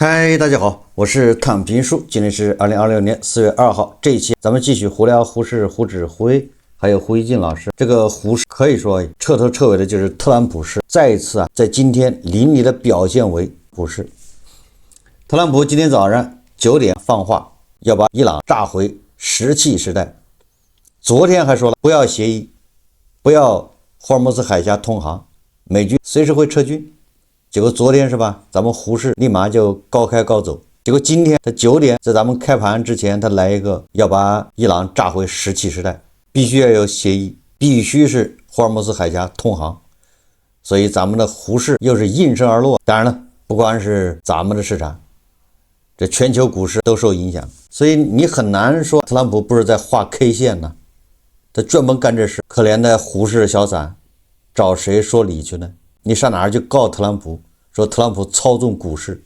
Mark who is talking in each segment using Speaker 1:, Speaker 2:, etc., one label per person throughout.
Speaker 1: 嗨，大家好，我是躺平叔，今天是2026年4月2号，这一期咱们继续胡聊胡适、胡指、胡威，还有胡一进老师。这个胡适可以说彻头彻尾的就是特朗普式，再一次在今天淋漓的表现为胡适。特朗普今天早上9点放话，要把伊朗炸回石器时代。昨天还说了不要协议，不要霍尔木兹海峡通航，美军随时会撤军。结果昨天是吧，咱们胡适立马就高开高走。结果今天他9点在咱们开盘之前，他来一个要把伊朗炸回石器时代，必须要有协议，必须是霍尔木兹海峡通航。所以咱们的胡适又是应声而落。当然了，不光是咱们的市场，这全球股市都受影响。所以你很难说特朗普不是在画 K 线呢，他专门干这事。可怜的胡适小散，找谁说理去呢？你上哪儿去告特朗普，说特朗普操纵股市？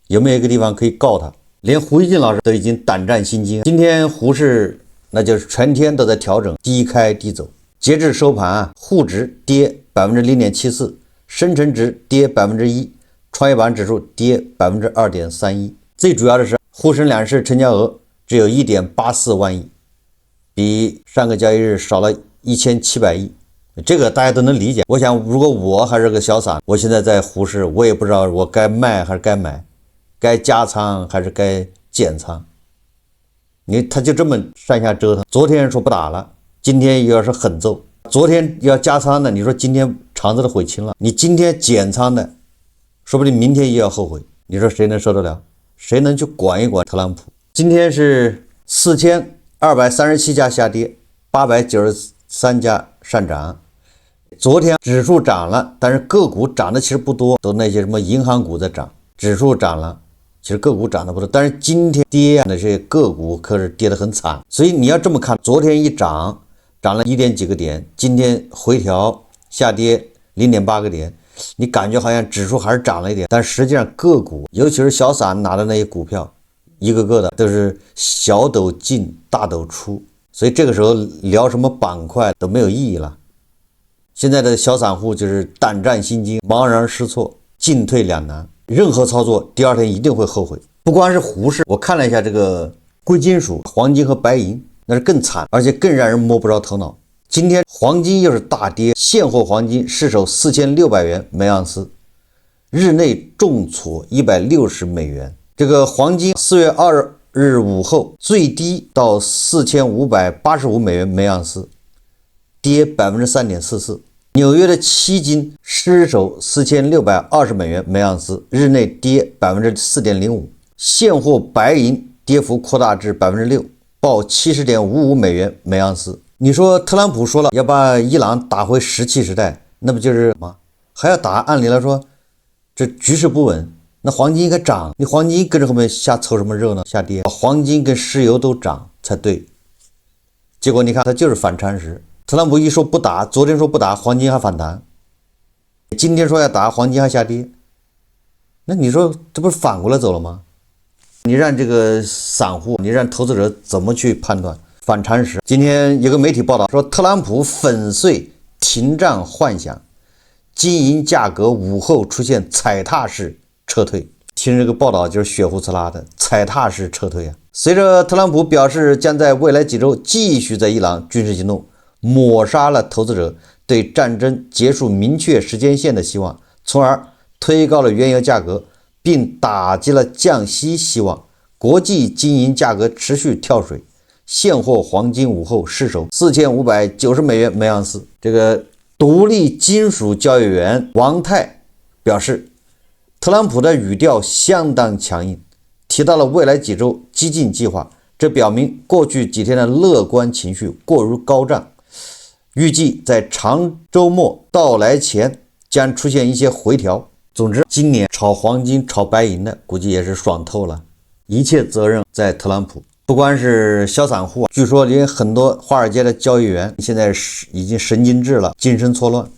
Speaker 1: 有没有一个地方可以告他？连胡一进老师都已经胆战心惊。今天胡适那就是全天都在调整，低开低走。截至收盘沪指跌 0.74%， 深成指跌 1%， 创业板指数跌 2.31%。 最主要的是沪深两市成交额只有 1.84 万亿，比上个交易日少了1700亿。这个大家都能理解。我想如果我还是个小散，我现在在胡适，我也不知道我该卖还是该买，该加仓还是该减仓。他就这么上下折腾。昨天说不打了，今天又要是狠揍。昨天要加仓的，你说今天肠子都悔青了。你今天减仓的，说不定明天又要后悔。你说谁能受得了？谁能去管一管特朗普？今天是4237家下跌，893家上涨。昨天指数涨了，但是个股涨的其实不多，都那些什么银行股在涨，指数涨了，其实个股涨的不多。但是今天跌的这些个股可是跌得很惨。所以你要这么看，昨天一涨了1点几个点，今天回调下跌 0.8个点，你感觉好像指数还是涨了一点，但实际上个股，尤其是小散拿的那些股票，一个个的都是小斗进大斗出，所以这个时候聊什么板块都没有意义了。现在的小散户就是胆战心惊，茫然失措，进退两难，任何操作第二天一定会后悔。不光是胡适，我看了一下这个贵金属黄金和白银，那是更惨，而且更让人摸不着头脑。今天黄金又是大跌，现货黄金失守4600元每盎司，日内重挫160美元。这个黄金4月2日午后最低到4585美元每盎司，跌 3.44%。纽约的期金失守4620美元每盎司，日内跌 4.05%。现货白银跌幅扩大至 6%， 报 70.55美元每盎司。你说特朗普说了要把伊朗打回石器时代，那不就是什么还要打？按理来说这局势不稳，那黄金应该涨，你黄金跟着后面瞎凑什么热闹？下跌，黄金跟石油都涨才对。结果你看它就是反常识。特朗普一说不打，昨天说不打，黄金还反弹，今天说要打，黄金还下跌。那你说这不是反过来走了吗？你让这个散户，你让投资者怎么去判断？反常识。今天有个媒体报道说，特朗普粉碎停战幻想，金银价格午后出现踩踏式撤退。听这个报道就是血呼呲啦的，踩踏式撤退啊！随着特朗普表示将在未来几周继续在伊朗军事行动，抹杀了投资者对战争结束明确时间线的希望，从而推高了原油价格，并打击了降息希望。国际金银价格持续跳水，现货黄金午后失守4590美元每盎司。这个独立金属交易员王泰表示，特朗普的语调相当强硬，提到了未来几周激进计划，这表明过去几天的乐观情绪过于高涨，预计在长周末到来前将出现一些回调。总之，今年炒黄金、炒白银的估计也是爽透了，一切责任在特朗普。不光是小散户，据说连很多华尔街的交易员现在已经神经质了，精神错乱，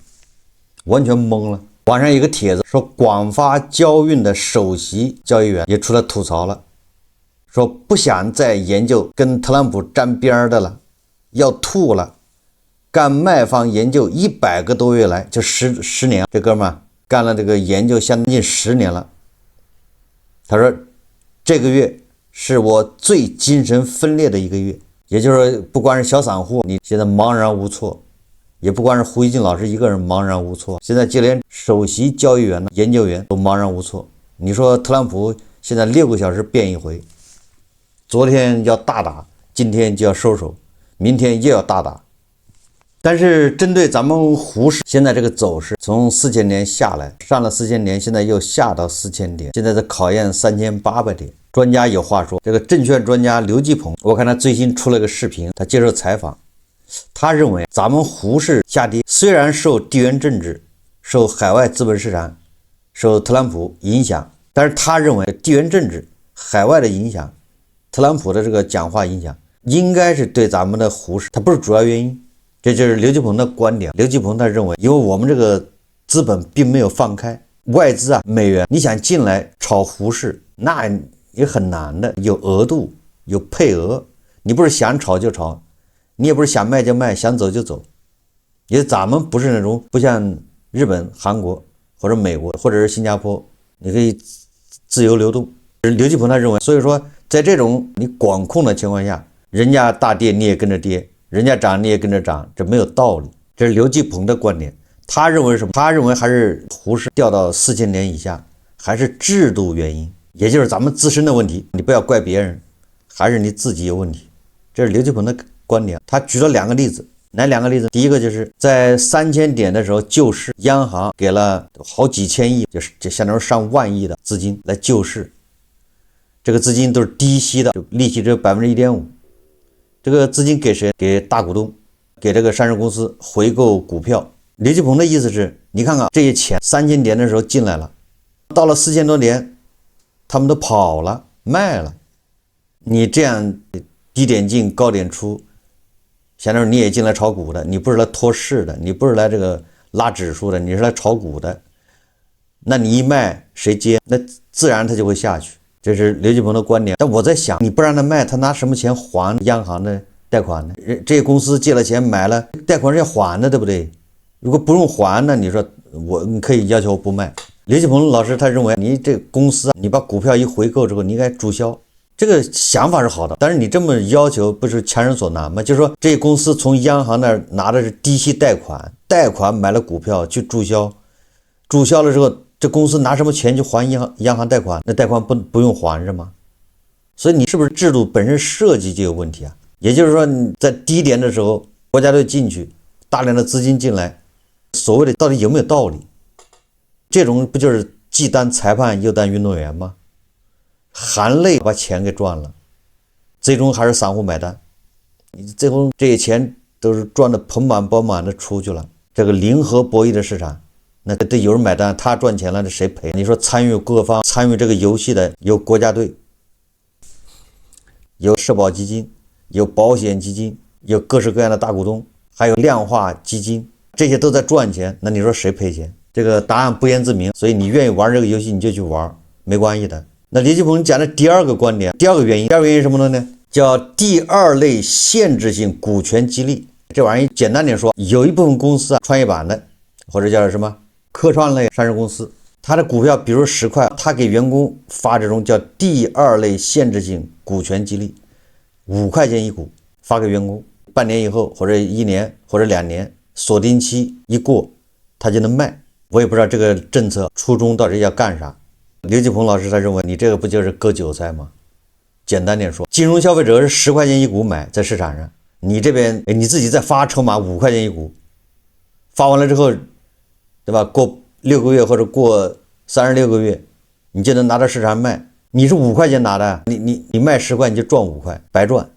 Speaker 1: 完全懵了。网上有个帖子说，广发交运的首席交易员也出来吐槽了，说不想再研究跟特朗普沾边的了，要吐了。干卖方研究100个多月来，就十年，这哥们干了这个研究将近10年了，他说这个月是我最精神分裂的一个月，也就是说不光是小散户你现在茫然无措，也不光是胡锡进老师一个人茫然无措，现在就连首席交易员呢、研究员都茫然无措。你说特朗普现在6个小时变一回，昨天要大打，今天就要收手，明天又要大打。但是针对咱们沪市现在这个走势，从4000点下来，上了4000点，现在又下到4000点，现在在考验3800点。专家有话说，这个证券专家刘继鹏，我看他最新出了个视频，他接受采访，他认为咱们沪市下跌虽然受地缘政治、受海外资本市场、受特朗普影响，但是他认为地缘政治、海外的影响、特朗普的这个讲话影响，应该是对咱们的沪市，它不是主要原因。这就是刘继鹏的观点。刘继鹏他认为，因为我们这个资本并没有放开，外资啊、美元，你想进来炒沪市，那也很难的，有额度，有配额，你不是想炒就炒，你也不是想卖就卖，想走就走。因为咱们不是那种不像日本、韩国或者美国或者是新加坡，你可以自由流动。刘继鹏他认为，所以说在这种你管控的情况下，人家大跌你也跟着跌，人家涨你也跟着涨，这没有道理。这是刘继鹏的观点。他认为什么？他认为还是沪市掉到4000点以下，还是制度原因，也就是咱们自身的问题，你不要怪别人，还是你自己有问题。这是刘继鹏的观点。他举了2个例子，哪2个例子？第一个就是在3000点的时候救市，央行给了好几千亿，就相当于上万亿的资金来救市，这个资金都是低息的，利息只有 1.5%。这个资金给谁？给大股东，给这个上市公司回购股票。刘继鹏的意思是，你看看这些钱3000点的时候进来了，到了4000多点他们都跑了，卖了。你这样低点进高点出，相当于你也进来炒股的，你不是来托市的，你不是来这个拉指数的，你是来炒股的。那你一卖谁接？那自然它就会下去。这是刘继鹏的观点。但我在想，你不让他卖，他拿什么钱还央行的贷款呢？这些公司借了钱买了，贷款是要还的，对不对？如果不用还呢，你说你可以要求我不卖。刘继鹏老师他认为，你这公司你把股票一回购之后，你应该注销。这个想法是好的，但是你这么要求不是强人所难吗？就是说这些公司从央行那儿拿的是低息贷款买了股票去注销，注销了之后，这公司拿什么钱去还央行贷款？那贷款不用还是吗？所以你是不是制度本身设计就有问题啊？也就是说你在低点的时候，国家队进去，大量的资金进来，所谓的到底有没有道理？这种不就是既当裁判又当运动员吗？含泪把钱给赚了，最终还是散户买单。你最后这些钱都是赚的盆满钵满的出去了。这个零和博弈的市场，那对有人买单，他赚钱了，这谁赔？你说参与各方参与这个游戏的有国家队，有社保基金，有保险基金，有各式各样的大股东，还有量化基金，这些都在赚钱，那你说谁赔钱？这个答案不言自明。所以你愿意玩这个游戏你就去玩，没关系的。那刘继鹏讲的第2个观点，第2个原因是什么呢？叫第2类限制性股权激励。这玩意儿简单点说，有一部分公司啊，创业板的或者叫什么科创类上市公司，它的股票比如10块，它给员工发这种叫第2类限制性股权激励，5块钱一股发给员工，半年以后或者1年或者2年锁定期一过，他就能卖。我也不知道这个政策初衷到底要干啥。刘继鹏老师他认为，你这个不就是割韭菜吗？简单点说，金融消费者是10块钱一股买在市场上，你这边你自己再发筹码5块钱一股，发完了之后，对吧？过6个月或者过36个月，你就能拿到市场卖。你是5块钱拿的，你卖10块你就赚5块，白赚。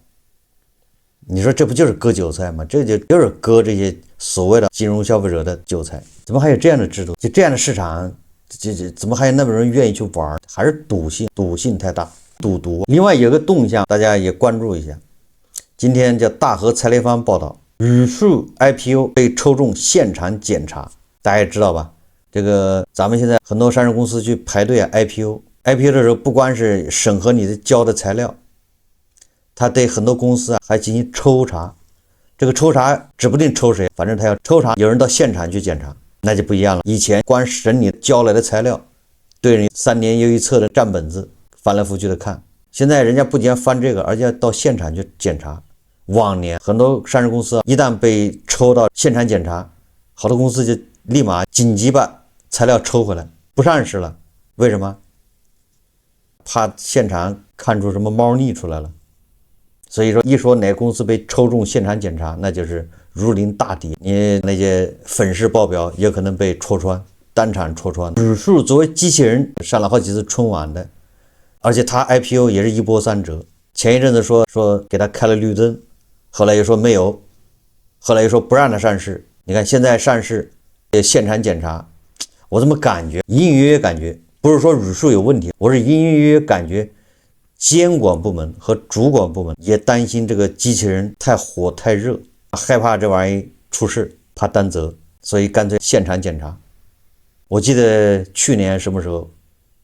Speaker 1: 你说这不就是割韭菜吗？这就是割这些所谓的金融消费者的韭菜。怎么还有这样的制度？就这样的市场，怎么还有那么多人愿意去玩？还是赌性太大，赌毒。另外有个动向，大家也关注一下。今天叫大和财联方报道，宇树 IPO 被抽中现场检查，大家也知道吧？这个咱们现在很多上市公司去排队IPO 的时候，不光是审核你的交的材料，他对很多公司还进行抽查。这个抽查指不定抽谁，反正他要抽查，有人到现场去检查，那就不一样了。以前光审你交来的材料，对你3年又一测的账本子，翻来覆去的看。现在人家不仅翻这个，而且到现场去检查。往年很多上市公司一旦被抽到现场检查，好多公司就立马紧急把材料抽回来，不上市了。为什么？怕现场看出什么猫腻出来了。所以说一说哪个公司被抽中现场检查，那就是如临大敌，你那些粉饰爆表也可能被戳穿，单场戳穿。指数作为机器人上了好几次春晚的，而且它 IPO 也是一波三折。前一阵子说给他开了绿灯，后来又说没有，后来又说不让他上市。你看现在上市现场检查，我怎么感觉隐隐约约感觉不是说语数有问题，我是隐隐约约感觉监管部门和主管部门也担心这个机器人太火太热，害怕这玩意出事，怕担责，所以干脆现场检查。我记得去年什么时候，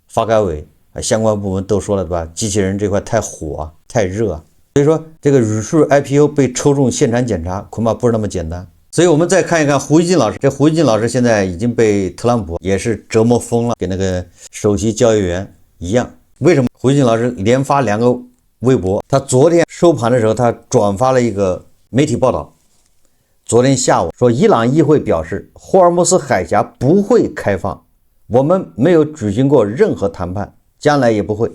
Speaker 1: 发改委相关部门都说了，对吧？机器人这块太火啊，太热啊。所以说这个语数 IPO 被抽中现场检查，恐怕不是那么简单。所以我们再看一看胡锡进老师，这胡锡进老师现在已经被特朗普也是折磨疯了，跟那个首席交易员一样。为什么胡锡进老师连发2个微博？他昨天收盘的时候，他转发了一个媒体报道。昨天下午说，伊朗议会表示，霍尔木斯海峡不会开放，我们没有举行过任何谈判，将来也不会。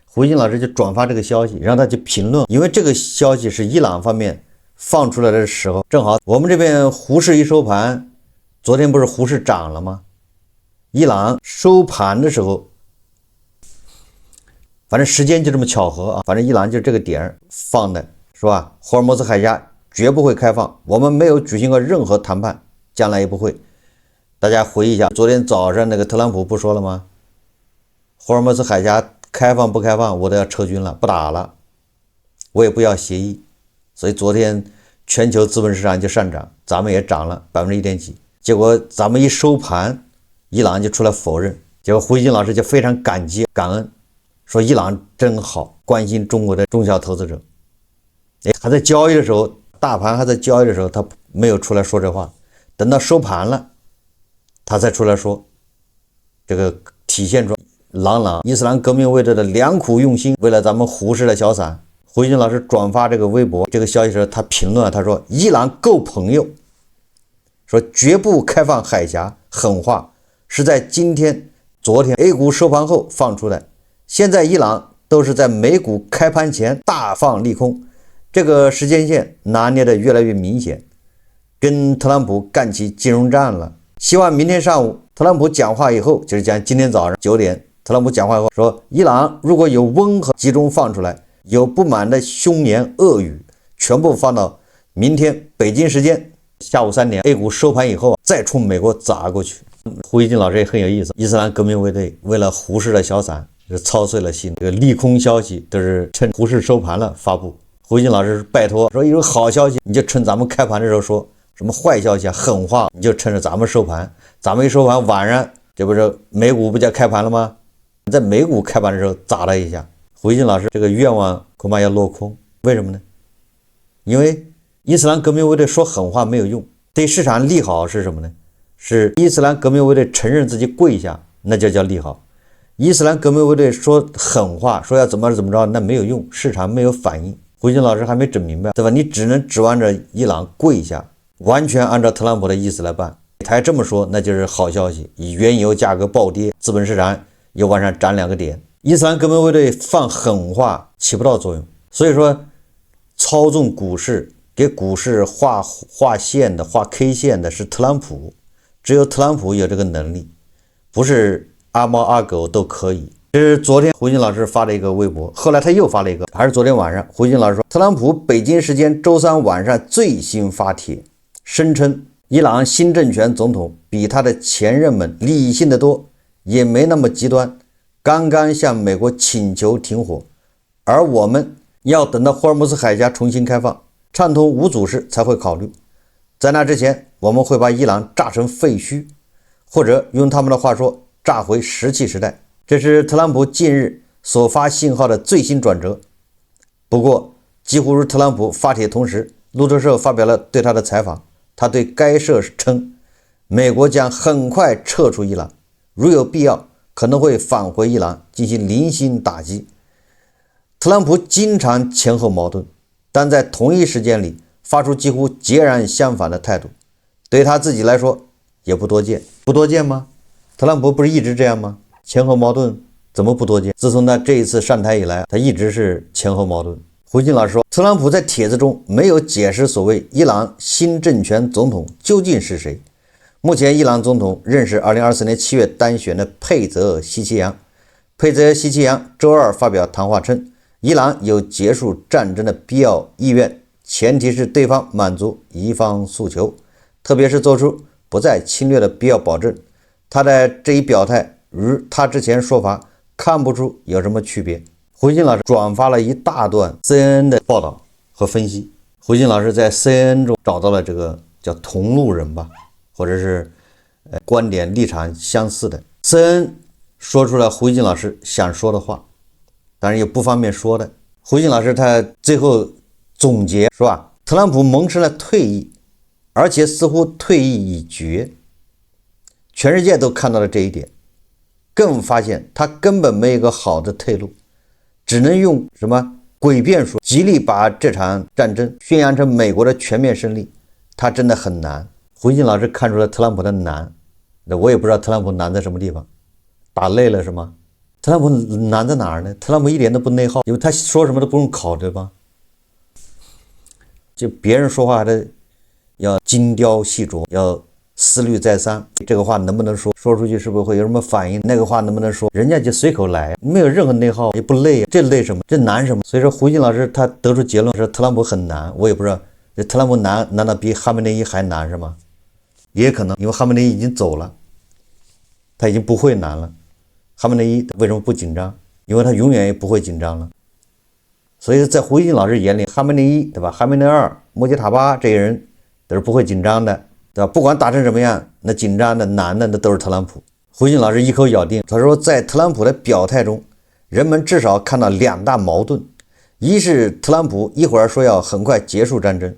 Speaker 1: 胡锡进老师就转发这个消息，让他去评论，因为这个消息是伊朗方面放出来的时候，正好我们这边胡市一收盘，昨天不是胡市涨了吗？伊朗收盘的时候。反正时间就这么巧合啊，反正伊朗就这个点放的是吧？霍尔木兹海峡绝不会开放，我们没有举行过任何谈判，将来也不会。大家回忆一下，昨天早上那个特朗普不说了吗？霍尔木兹海峡开放不开放，我都要撤军了，不打了，我也不要协议。所以昨天全球资本市场就上涨，咱们也涨了1.几%。结果咱们一收盘，伊朗就出来否认，结果胡锡进老师就非常感激感恩。说伊朗真好，关心中国的中小投资者。还在交易的时候，大盘还在交易的时候，他没有出来说这话，等到收盘了，他才出来说，这个体现出朗伊斯兰革命卫队的良苦用心，为了咱们胡氏的小散。胡锡进老师转发这个微博这个消息时，他评论他说，伊朗够朋友，说绝不开放海峡，狠话是在昨天 A 股收盘后放出来。现在伊朗都是在美股开盘前大放利空，这个时间线拿捏的越来越明显，跟特朗普干起金融战了。希望明天上午特朗普讲话以后，就是讲今天早上9点，特朗普讲话以后说，伊朗如果有温和集中放出来，有不满的凶言恶语，全部放到明天北京时间下午3点 A 股收盘以后，再冲美国砸过去。胡锡进老师也很有意思，伊斯兰革命卫队为了胡氏的小散是操碎了心，这个利空消息都是趁胡市收盘了发布。胡锡进老师拜托说，有好消息你就趁咱们开盘的时候说，什么坏消息啊狠话你就趁着咱们收盘，咱们一收盘晚上这不是美股不就开盘了吗？在美股开盘的时候砸了一下。胡锡进老师这个愿望恐怕要落空，为什么呢？因为伊斯兰革命卫队说狠话没有用，对市场利好是什么呢？是伊斯兰革命卫队承认自己跪下，那就叫利好。伊斯兰革命卫队说狠话，说要怎么着，那没有用，市场没有反应。胡锡进老师还没整明白，对吧？你只能指望着伊朗跪下，完全按照特朗普的意思来办。他这么说，那就是好消息，原油价格暴跌，资本市场又往上涨2个点。伊斯兰革命卫队放狠话起不到作用，所以说操纵股市，给股市画线的、画 K 线的是特朗普，只有特朗普有这个能力，不是阿猫阿狗都可以。这是昨天胡锡进老师发了一个微博，后来他又发了一个，还是昨天晚上，胡锡进老师说，特朗普北京时间周3晚上最新发帖，声称伊朗新政权总统比他的前任们理性得多，也没那么极端，刚刚向美国请求停火，而我们要等到霍尔木兹海峡重新开放，畅通无阻时才会考虑，在那之前我们会把伊朗炸成废墟，或者用他们的话说，炸回石器时代。这是特朗普近日所发信号的最新转折。不过几乎与特朗普发帖同时，路透社发表了对他的采访，他对该社称，美国将很快撤出伊朗，如有必要可能会返回伊朗进行零星打击。特朗普经常前后矛盾，但在同一时间里发出几乎截然相反的态度，对他自己来说也不多见。不多见吗？特朗普不是一直这样吗？前后矛盾怎么不多见？自从他这一次上台以来，他一直是前后矛盾。胡金老师说，特朗普在帖子中没有解释所谓伊朗新政权总统究竟是谁。目前伊朗总统仍是2024年7月单选的佩泽西奇扬。佩泽西奇扬周二发表谈话称，伊朗有结束战争的必要意愿，前提是对方满足一方诉求，特别是做出不再侵略的必要保证。他的这一表态与他之前说法看不出有什么区别。胡金老师转发了一大段 CNN 的报道和分析。胡金老师在 CNN 中找到了这个叫同路人吧，或者是观点立场相似的。CNN 说出了胡金老师想说的话，当然也不方便说的。胡金老师他最后总结是吧，特朗普萌生了退役，而且似乎退役已决，全世界都看到了这一点，更发现他根本没有一个好的退路，只能用什么诡辩术，极力把这场战争宣扬成美国的全面胜利，他真的很难。胡金老师看出了特朗普的难，我也不知道特朗普难在什么地方，打累了是吗？特朗普难在哪儿呢？特朗普一点都不内耗，因为他说什么都不用考，对吧？就别人说话还得要精雕细琢，要思虑再三，这个话能不能说，说出去是不是会有什么反应，那个话能不能说，人家就随口来，没有任何内耗，也不累，这累什么，这难什么？所以说胡金老师他得出结论是特朗普很难，我也不知道这特朗普难难道比哈梅内伊还难是吗？也可能因为哈梅内伊已经走了，他已经不会难了。哈梅内伊为什么不紧张？因为他永远也不会紧张了。所以在胡金老师眼里，哈梅内伊对吧，哈梅内二、穆吉塔巴这些人都是不会紧张的，对吧？不管打成什么样，那紧张的难的那都是特朗普。胡金老师一口咬定，他说在特朗普的表态中，人们至少看到两大矛盾，一是特朗普一会儿说要很快结束战争，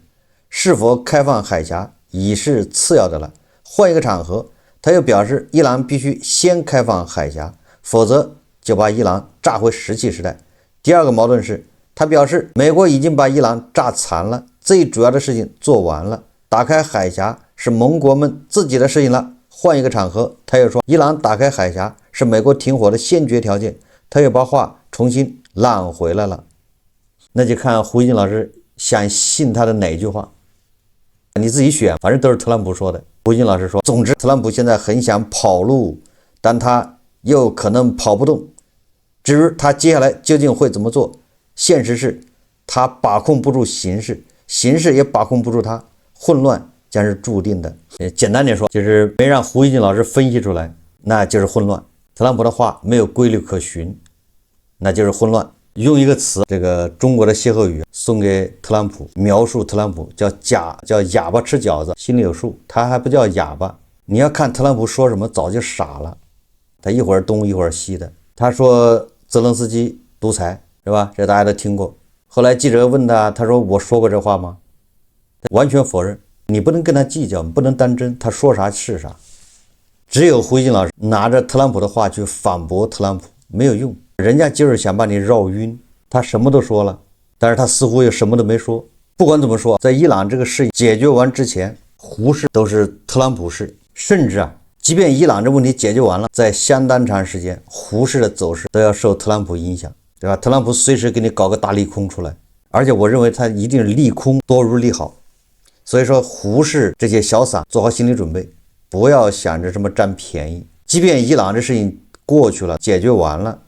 Speaker 1: 是否开放海峡已是次要的了，换一个场合他又表示伊朗必须先开放海峡，否则就把伊朗炸回石器时代。第二个矛盾是，他表示美国已经把伊朗炸残了，最主要的事情做完了，打开海峡是盟国们自己的事情了。换一个场合他又说伊朗打开海峡是美国停火的先决条件，他又把话重新揽回来了。那就看胡金老师想信他的哪句话，你自己选，反正都是特朗普说的。胡金老师说，总之特朗普现在很想跑路，但他又可能跑不动。至于他接下来究竟会怎么做，现实是他把控不住形势，形势也把控不住他，混乱将是注定的。简单点说，就是没让胡金老师分析出来，那就是混乱。特朗普的话没有规律可循，那就是混乱。用一个词，这个中国的歇后语送给特朗普，描述特朗普叫哑巴吃饺子，心里有数，他还不叫哑巴。你要看特朗普说什么，早就傻了，他一会儿东一会儿西的。他说泽连斯基独裁是吧？这大家都听过。后来记者问他，他说我说过这话吗？他完全否认。你不能跟他计较，不能当真，他说啥是啥。只有胡金老师拿着特朗普的话去反驳特朗普，没有用。人家就是想把你绕晕，他什么都说了，但是他似乎又什么都没说。不管怎么说，在伊朗这个事解决完之前，胡氏都是特朗普氏，甚至即便伊朗这问题解决完了，在相当长时间，胡氏的走势都要受特朗普影响，对吧？特朗普随时给你搞个大利空出来，而且我认为他一定是利空多于利好。所以说胡氏这些小散做好心理准备，不要想着什么占便宜。即便伊朗这事情过去了，解决完了，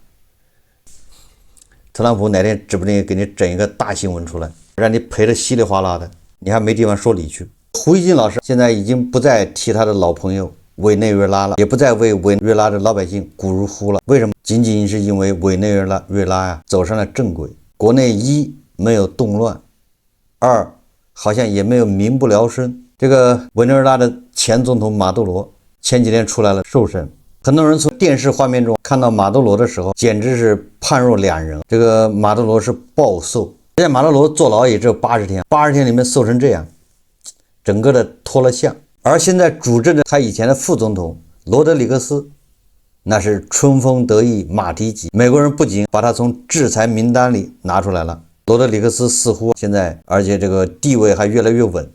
Speaker 1: 特朗普哪天指不定给你整一个大新闻出来，让你赔得稀里哗啦的，你还没地方说理去。胡锡进老师现在已经不再提他的老朋友委内瑞拉了，也不再为委内瑞拉的老百姓鼓如呼了。为什么？仅仅是因为委内瑞拉走上了正轨，国内一没有动乱，二好像也没有民不聊生。这个委内瑞拉的前总统马杜罗前几天出来了受审，很多人从电视画面中看到马杜罗的时候，简直是判若两人。这个马杜罗是暴瘦，而且马杜罗坐牢也只有80天，80天里面瘦成这样，整个的脱了相。而现在主政的他以前的副总统罗德里格斯，那是春风得意马蹄疾。美国人不仅把他从制裁名单里拿出来了，罗德里克斯似乎现在而且这个地位还越来越稳，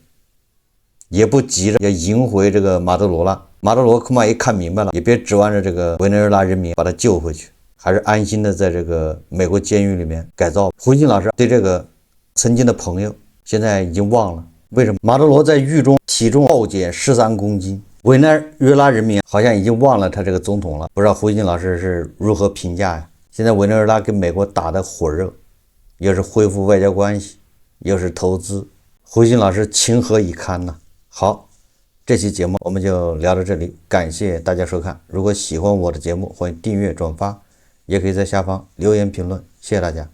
Speaker 1: 也不急着要迎回这个马德罗了。马德罗恐怕也看明白了，也别指望着这个委内瑞拉人民把他救回去，还是安心的在这个美国监狱里面改造。胡锡进老师对这个曾经的朋友现在已经忘了，为什么马德罗在狱中体重暴减13公斤，委内瑞拉人民好像已经忘了他这个总统了。不知道胡锡进老师是如何评价呀？现在委内瑞拉跟美国打得火热，又是恢复外交关系，又是投资，胡锡进老师情何以堪呢？好，这期节目我们就聊到这里，感谢大家收看。如果喜欢我的节目，欢迎订阅转发，也可以在下方留言评论，谢谢大家。